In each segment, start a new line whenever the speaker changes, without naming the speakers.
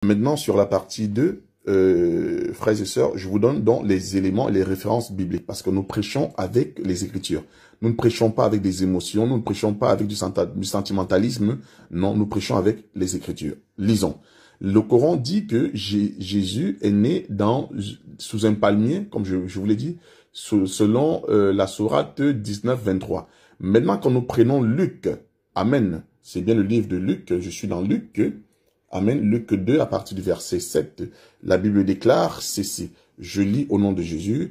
Maintenant, sur la partie 2, frères et sœurs, je vous donne donc les éléments et les références bibliques, parce que nous prêchons avec les Écritures. Nous ne prêchons pas avec des émotions, nous ne prêchons pas avec du sentimentalisme, non, nous prêchons avec les Écritures. Lisons. Le Coran dit que Jésus est né sous un palmier, comme je vous l'ai dit, selon la sourate 19-23. Maintenant, quand nous prenons Luc, Amen, c'est bien le livre de Luc, je suis dans Luc, Amen, Luc 2, à partir du verset 7, la Bible déclare ceci. Je lis au nom de Jésus.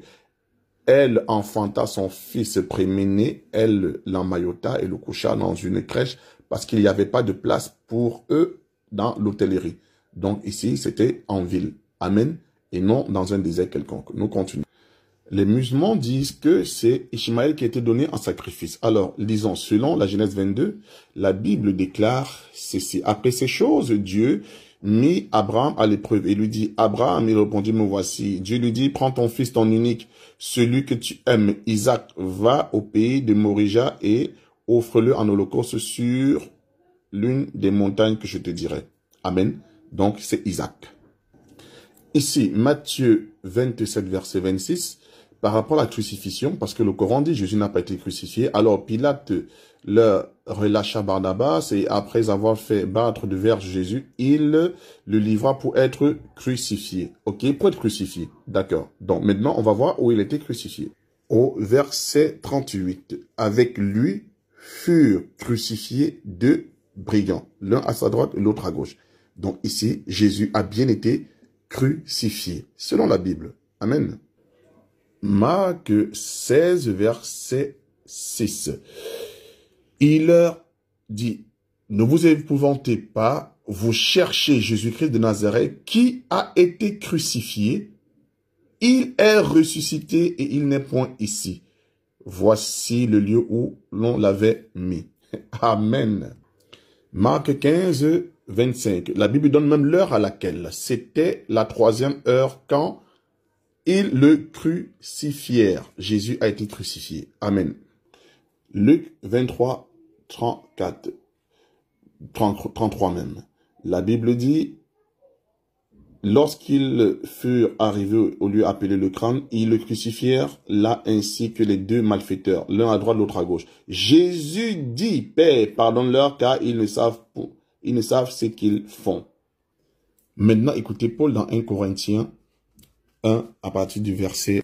Elle enfanta son fils préméné, elle l'emmaillota et le coucha dans une crèche parce qu'il n'y avait pas de place pour eux dans l'hôtellerie. Donc ici, c'était en ville. Amen. Et non dans un désert quelconque. Nous continuons. Les musulmans disent que c'est Ishmaël qui a été donné en sacrifice. Alors, lisons, selon la Genèse 22, la Bible déclare ceci. Après ces choses, Dieu mit Abraham à l'épreuve et lui dit, Abraham, il répondit, me voici. Dieu lui dit, prends ton fils, ton unique, celui que tu aimes, Isaac, va au pays de Morija et offre-le en holocauste sur l'une des montagnes que je te dirai. Amen. Donc, c'est Isaac. Ici, Matthieu 27, verset 26, par rapport à la crucifixion, parce que le Coran dit Jésus n'a pas été crucifié, alors Pilate leur relâcha Barnabas et après avoir fait battre de verge Jésus, il le livra pour être crucifié. Ok, pour être crucifié, d'accord. Donc maintenant, on va voir où il était crucifié. Au verset 38, avec lui furent crucifiés deux brigands, l'un à sa droite et l'autre à gauche. Donc ici, Jésus a bien été crucifié, selon la Bible. Amen. Marc 16, verset 6. Il leur dit, ne vous épouvantez pas, vous cherchez Jésus-Christ de Nazareth qui a été crucifié. Il est ressuscité et il n'est point ici. Voici le lieu où l'on l'avait mis. Amen. Marc 15, 25. La Bible donne même l'heure à laquelle. C'était la 3e heure quand ils le crucifièrent. Jésus a été crucifié. Amen. Luc 23, 34, 33 même. La Bible dit, lorsqu'ils furent arrivés au lieu appelé le crâne, ils le crucifièrent là ainsi que les deux malfaiteurs, l'un à droite, l'autre à gauche. Jésus dit, Père, pardonne-leur car ils ne savent ce qu'ils font. Maintenant, écoutez Paul dans 1 Corinthiens 1 à partir du verset